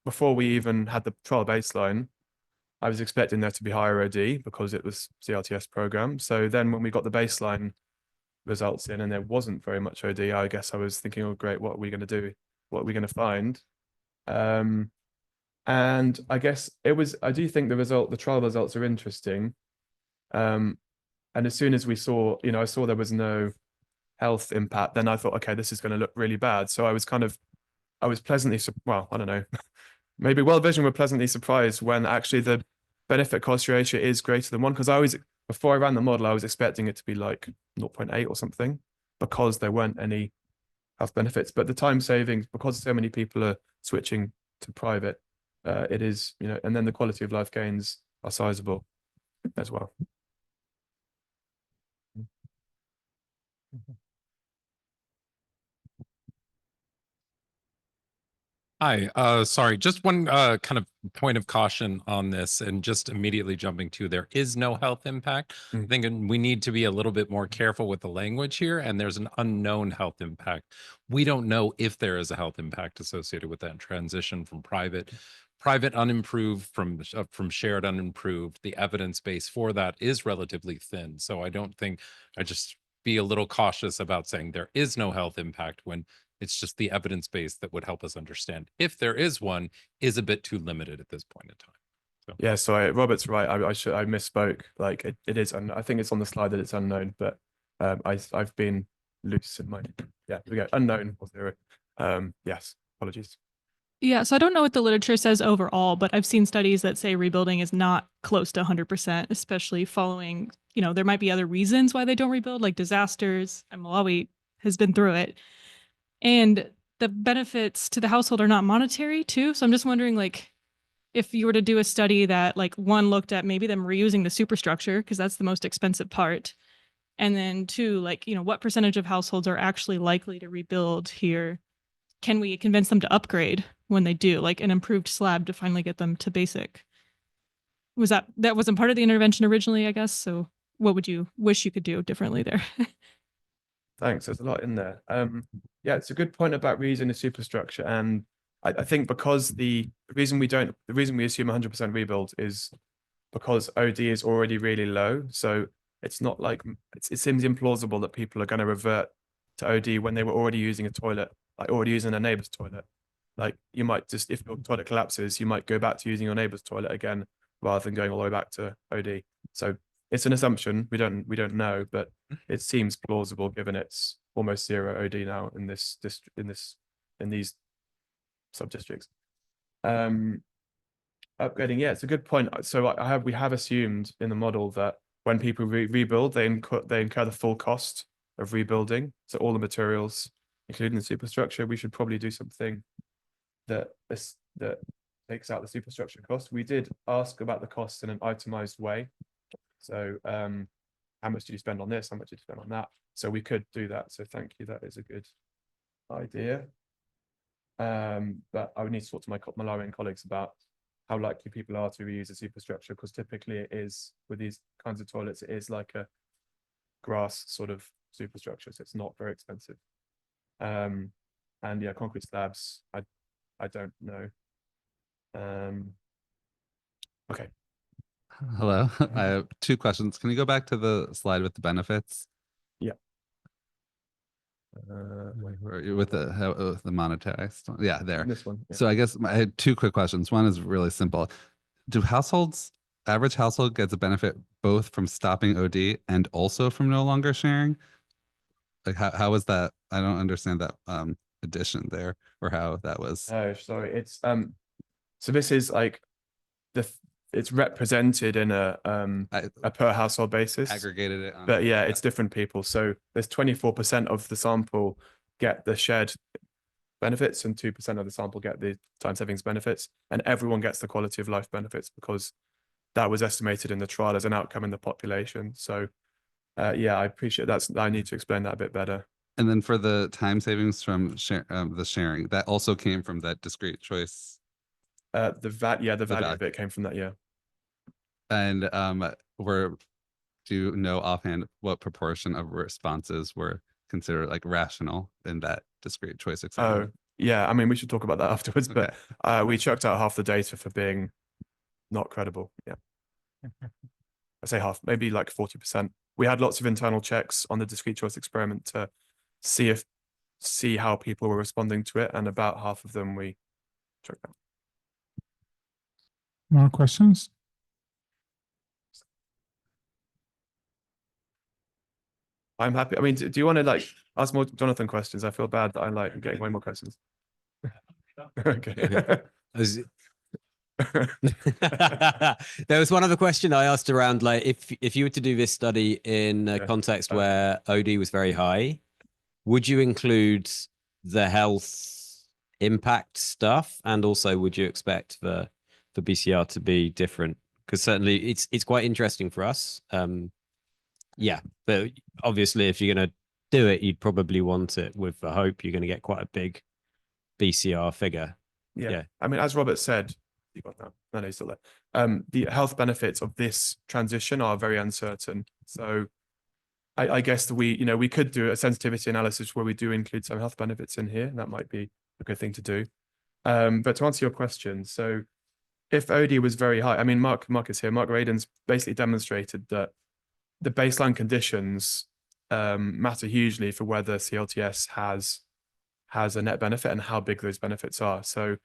before we even had the trial baseline, I was expecting there to be higher OD because it was CRTS program. So then when we got the baseline results in and there wasn't very much OD, I guess I was thinking, oh great, what are we going to do? What are we going to find? And I guess I do think the trial results are interesting. And as soon as we saw, I saw there was no health impact, then I thought, okay, this is going to look really bad. So I was pleasantly, well, I don't know, maybe World Vision were pleasantly surprised when actually the benefit cost ratio is greater than 1, because before I ran the model, I was expecting it to be like 0.8 or something, because there weren't any health benefits. But the time savings, because so many people are switching to private, it is, and then the quality of life gains are sizable as well. Hi, sorry, just one kind of point of caution on this, and just immediately jumping to, there is no health impact. I think we need to be a little bit more careful with the language here, and there's an unknown health impact. We don't know if there is a health impact associated with that transition from private unimproved from shared unimproved. The evidence base for that is relatively thin. So I just be a little cautious about saying there is no health impact when it's just the evidence base that would help us understand if there is one is a bit too limited at this point in time. So. Yeah, so Robert's right. I misspoke. Like it is, I think it's on the slide that it's unknown, but I've been loose in my, yeah, there we go, unknown or 0. Yes, apologies. Yeah, so I don't know what the literature says overall, but I've seen studies that say rebuilding is not close to 100%, especially following, there might be other reasons why they don't rebuild, like disasters, and Malawi has been through it. And the benefits to the household are not monetary too. So I'm just wondering, like, if you were to do a study that, like, one, looked at maybe them reusing the superstructure, because that's the most expensive part. And then two, like, what percentage of households are actually likely to rebuild here? Can we convince them to upgrade when they do, like an improved slab to finally get them to basic? That wasn't part of the intervention originally, I guess. So what would you wish you could do differently there? Thanks. There's a lot in there. Yeah, it's a good point about reusing the superstructure. And I think because the reason we assume 100% rebuild is because OD is already really low. So it's not like, it seems implausible that people are going to revert to OD when they were already using a toilet, like already using a neighbor's toilet. Like you might just, if your toilet collapses, you might go back to using your neighbor's toilet again, rather than going all the way back to OD. So it's an assumption. We don't know, but it seems plausible given it's almost 0 OD now in these sub-districts. Upgrading, yeah, it's a good point. So we have assumed in the model that when people rebuild, they incur the full cost of rebuilding. So all the materials, including the superstructure, we should probably do something that takes out the superstructure cost. We did ask about the cost in an itemized way. So how much did you spend on this? How much did you spend on that? So we could do that. So thank you. That is a good idea. But I would need to talk to my Malawian colleagues about how likely people are to reuse the superstructure, because typically it is, with these kinds of toilets, it is like a grass sort of superstructure. So it's not very expensive. And yeah, concrete slabs, I don't know. Okay. Hello, I have 2 questions. Can you go back to the slide with the benefits? Yeah. With the monetary, yeah, there. This one. Yeah. So I guess I had 2 quick questions. One is really simple. Do average household gets a benefit both from stopping OD and also from no longer sharing? Like how is that? I don't understand that addition there, or how that was. Oh, sorry. It's so this is like it's represented in a per household basis. Aggregated it. But yeah, it's different people. So there's 24% of the sample get the shared benefits and 2% of the sample get the time savings benefits, and everyone gets the quality of life benefits because that was estimated in the trial as an outcome in the population. So yeah, I appreciate that. I need to explain that a bit better. And then for the time savings from the sharing, that also came from that discrete choice. The value bit came from that, yeah. And do you know offhand what proportion of responses were considered like rational in that discrete choice example? Oh, yeah. I mean, we should talk about that afterwards, but we chucked out half the data for being not credible. Yeah. I say half, maybe like 40%. We had lots of internal checks on the discrete choice experiment to see how people were responding to it, and about half of them we checked out. More questions? I'm happy. I mean, do you want to like ask more Jonathan questions? I feel bad that I'm like getting way more questions. Okay. There was one other question I asked around, like, if you were to do this study in a context where OD was very high, would you include the health impact stuff, and also would you expect the BCR to be different? Because certainly it's quite interesting for us. Yeah, but obviously if you're going to do it, you'd probably want it with the hope you're going to get quite a big BCR figure. Yeah. I mean, as Robert said, you got that. No, he's still there. The health benefits of this transition are very uncertain. So I guess that we could do a sensitivity analysis where we do include some health benefits in here. That might be a good thing to do. But to answer your question, so if OD was very high, I mean, Mark is here. Mark Radin's basically demonstrated that the baseline conditions matter hugely for whether CLTS has a net benefit and how big those benefits are. So,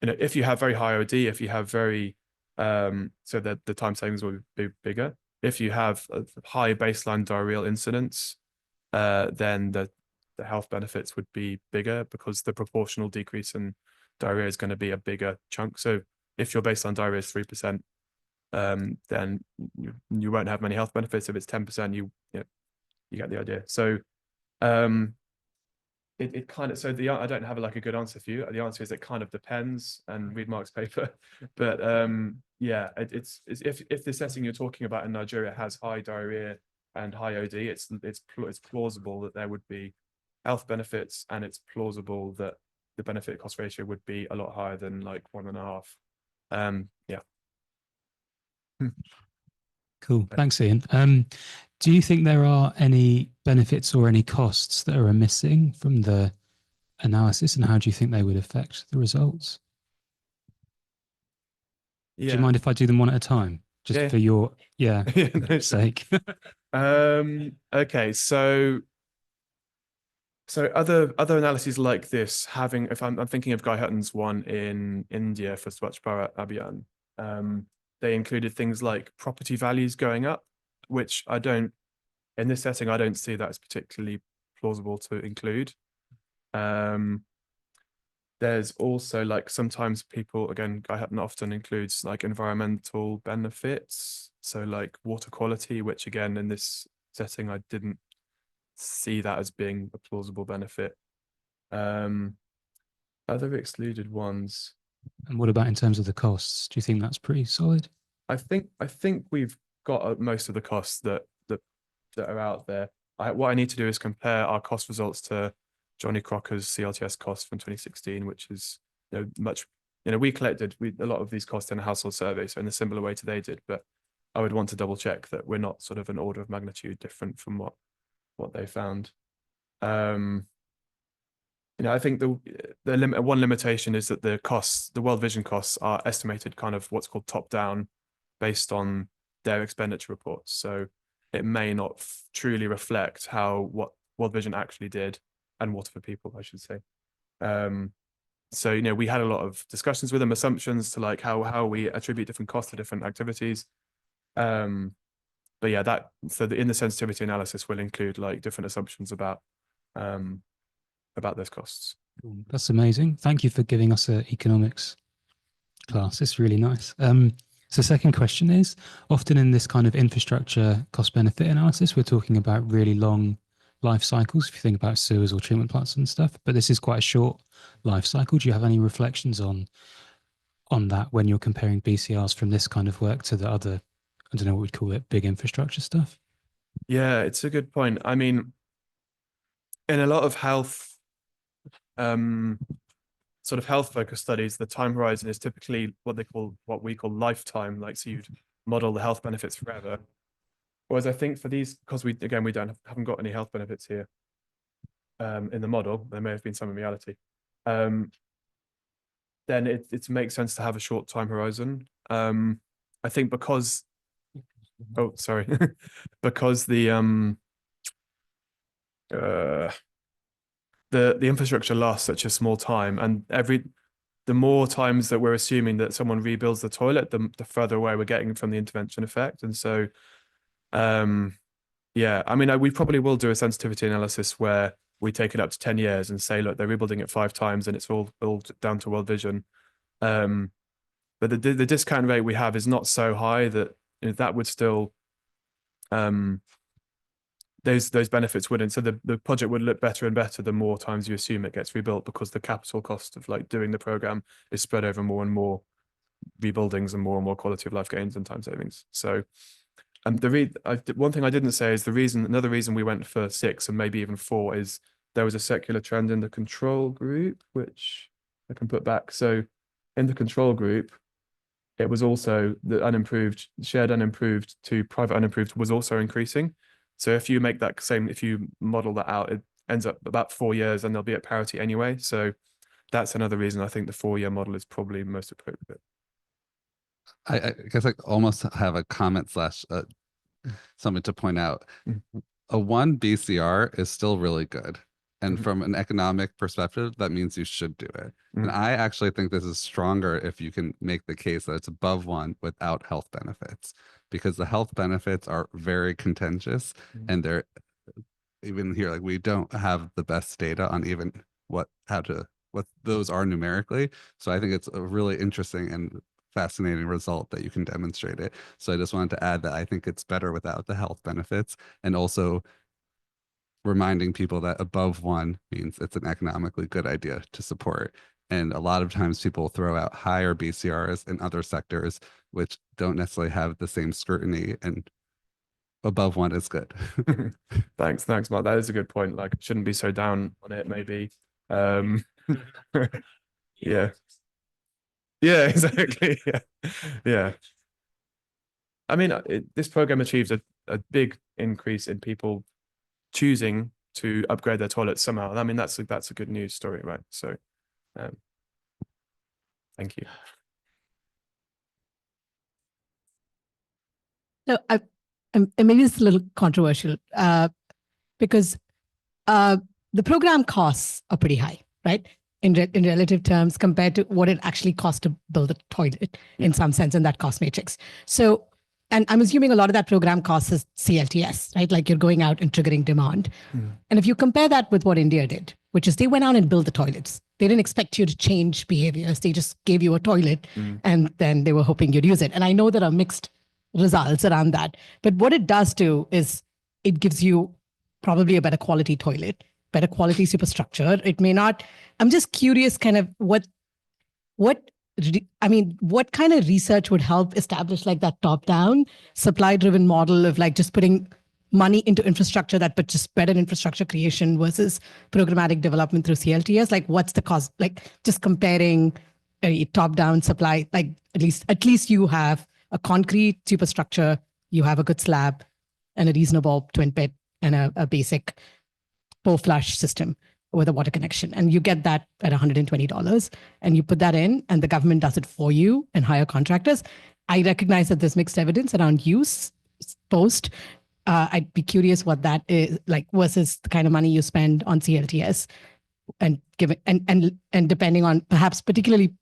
if you have very high OD, if you have very so that the time savings will be bigger. If you have a high baseline diarrheal incidence, then the health benefits would be bigger because the proportional decrease in diarrhea is going to be a bigger chunk. So if your baseline diarrhea is 3%, then you won't have many health benefits. If it's 10%, you get the idea. So it kind of, so I don't have like a good answer for you. The answer is it kind of depends, and read Mark's paper. But yeah, it's if the setting you're talking about in Nigeria has high diarrhea and high OD, it's plausible that there would be health benefits, and it's plausible that the benefit cost ratio would be a lot higher than like 1.5. Yeah. Cool. Thanks, Ian. Do you think there are any benefits or any costs that are missing from the analysis, and how do you think they would affect the results? Yeah. Do you mind if I do them one at a time, just Yeah. for your No, sake? Okay, so other analyses like this, if I'm thinking of Guy Hutton's one in India for Swachh Bharat Abhiyan, they included things like property values going up, which in this setting, I don't see that as particularly plausible to include. There's also like sometimes people, again, Guy Hutton often includes like environmental benefits. So like water quality, which again, in this setting, I didn't see that as being a plausible benefit. Other excluded ones. And what about in terms of the costs? Do you think that's pretty solid? I think we've got most of the costs that are out there. What I need to do is compare our cost results to Johnny Crocker's CLTS costs from 2016, which is we collected a lot of these costs in a household survey, so in a similar way to they did. But I would want to double check that we're not sort of an order of magnitude different from what they found. I think the one limitation is that the World Vision costs are estimated kind of what's called top down, based on their expenditure reports. So it may not truly reflect what World Vision actually did, and Water for People, I should say. So we had a lot of discussions with them, assumptions to like how we attribute different costs to different activities. But yeah, in the sensitivity analysis will include like different assumptions about those costs. That's amazing. Thank you for giving us an economics class. It's really nice. So second question is, often in this kind of infrastructure cost benefit analysis, we're talking about really long life cycles, if you think about sewers or treatment plants and stuff, but this is quite a short life cycle. Do you have any reflections on that when you're comparing BCRs from this kind of work to the other, I don't know what we'd call it, big infrastructure stuff? Yeah, it's a good point. I mean, in a lot of health, sort of health focused studies, the time horizon is typically what we call lifetime. Like, so you'd model the health benefits forever. Whereas I think for these, because we haven't got any health benefits here in the model, there may have been some in reality. Then it makes sense to have a short time horizon. I think because because the infrastructure lasts such a small time, and the more times that we're assuming that someone rebuilds the toilet, the further away we're getting from the intervention effect. And so yeah, I mean, we probably will do a sensitivity analysis where we take it up to 10 years and say, look, they're rebuilding it 5 times and it's all down to World Vision. But the discount rate we have is not so high that that would still those benefits wouldn't. So the project would look better and better the more times you assume it gets rebuilt, because the capital cost of like doing the program is spread over more and more rebuildings and more quality of life gains and time savings. So one thing I didn't say is another reason we went for 6 and maybe even 4 is there was a secular trend in the control group, which I can put back. So in the control group, it was also the shared unimproved to private unimproved was also increasing. So if you make that if you model that out, it ends up about 4 years and they'll be at parity anyway. So that's another reason I think the 4-year model is probably most appropriate. I guess I almost have a comment / something to point out. A 1 BCR is still really good. And from an economic perspective, that means you should do it. And I actually think this is stronger if you can make the case that it's above 1 without health benefits, because the health benefits are very contentious and even here, like we don't have the best data on even what those are numerically. So I think it's a really interesting and fascinating result that you can demonstrate it. So I just wanted to add that I think it's better without the health benefits, and also reminding people that above one means it's an economically good idea to support. And a lot of times people throw out higher BCRs in other sectors, which don't necessarily have the same scrutiny, and above one is good. Thanks, Mark. That is a good point. Like, shouldn't be so down on it, maybe. Yeah. Yeah, exactly. Yeah. Yeah. I mean, this program achieves a big increase in people choosing to upgrade their toilets somehow. I mean, that's a good news story, right? So, thank you. No, and maybe it's a little controversial because the program costs are pretty high, right? In relative terms compared to what it actually costs to build a toilet in some sense in that cost matrix. So, and I'm assuming a lot of that program costs is CLTS, right? Like you're going out and triggering demand. And if you compare that with what India did, which is they went out and built the toilets. They didn't expect you to change behaviors. They just gave you a toilet and then they were hoping you'd use it. And I know there are mixed results around that. But what it does do is it gives you probably a better quality toilet, better quality superstructure. It may not, I'm just curious kind of what kind of research would help establish like that top-down supply-driven model of like just putting money into infrastructure but just better infrastructure creation versus programmatic development through CLTS? Like what's the cost? Like just comparing a top-down supply, like at least you have a concrete superstructure, you have a good slab and a reasonable twin pit and a basic pour flush system with a water connection. And you get that at $120 and you put that in and the government does it for you and hire contractors. I recognize that there's mixed evidence around use post. I'd be curious what that is like versus the kind of money you spend on CLTS and give it, and depending on perhaps particularly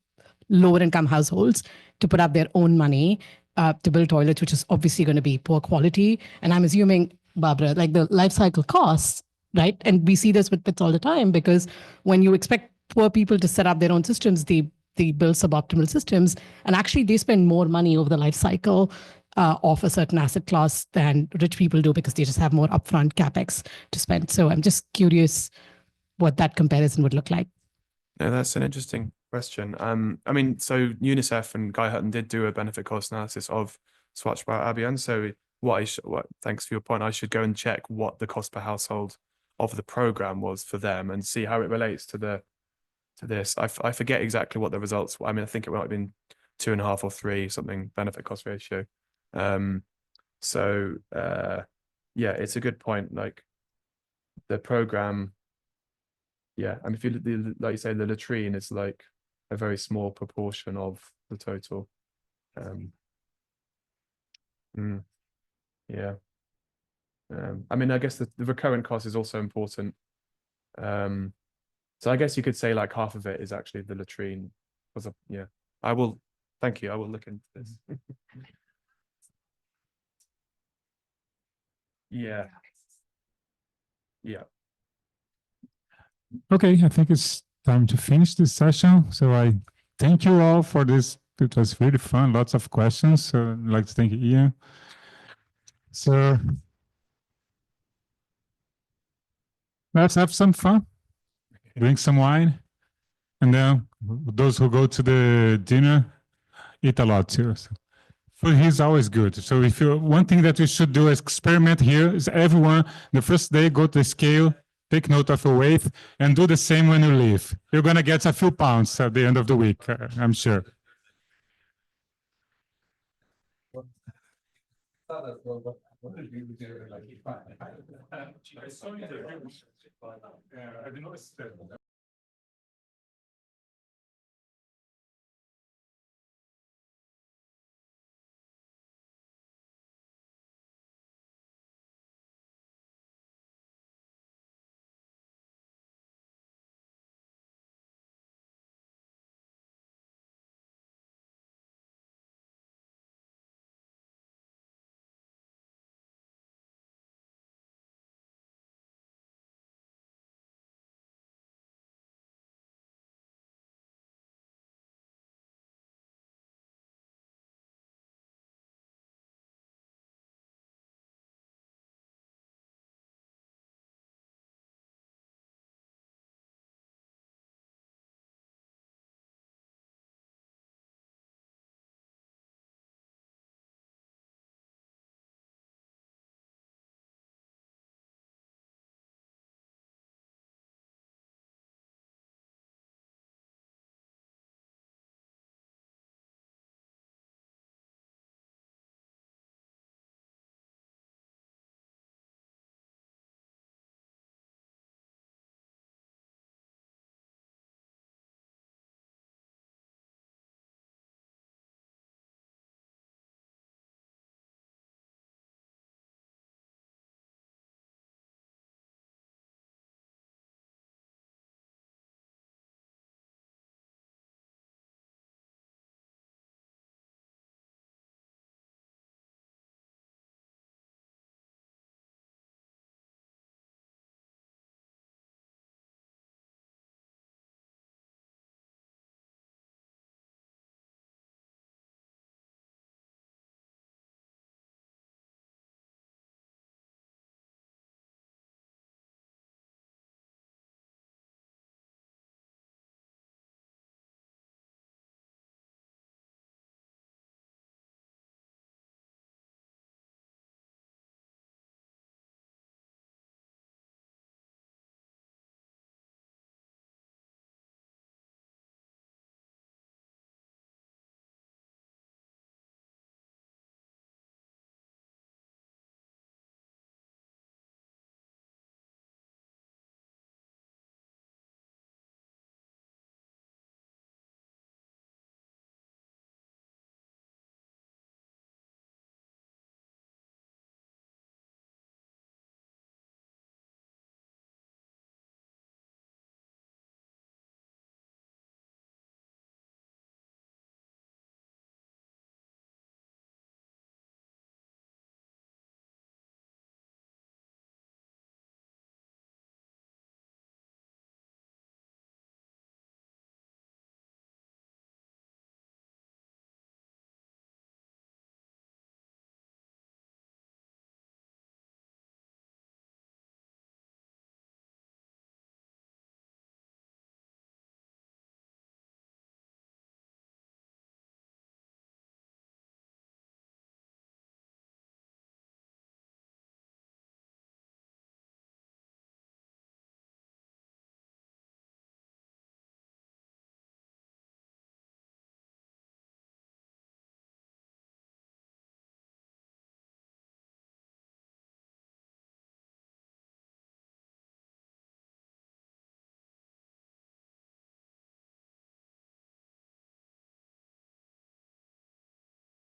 lower income households to put up their own money to build toilets, which is obviously going to be poor quality. And I'm assuming, Barbara, like the life cycle costs, right? And we see this with pits all the time because when you expect poor people to set up their own systems, they build suboptimal systems, and actually they spend more money over the life cycle of a certain asset class than rich people do because they just have more upfront capex to spend. So I'm just curious what that comparison would look like. Yeah, that's an interesting question. I mean, so UNICEF and Guy Hutton did do a benefit cost analysis of Swatch by Abian. So thanks for your point. I should go and check what the cost per household of the program was for them and see how it relates to this. I forget exactly what the results were. I mean, I think it might have been 2.5 or 3 something benefit cost ratio. Yeah, it's a good point. Like the program. Yeah, I mean, if you like you say, the latrine is like a very small proportion of the total. Yeah. I mean, I guess the recurrent cost is also important. So I guess you could say like half of it is actually the latrine. Yeah, thank you. I will look into this. Yeah. Yeah. Okay, I think it's time to finish this session. So I thank you all for this. It was really fun, lots of questions. So I'd like to thank Ian. So let's have some fun, drink some wine, and then those who go to the dinner, eat a lot too. So food here is always good. So one thing that we should do as experiment here is everyone, the first day, go to the scale, take note of your weight, and do the same when you leave. You're going to get a few pounds at the end of the week, I'm sure.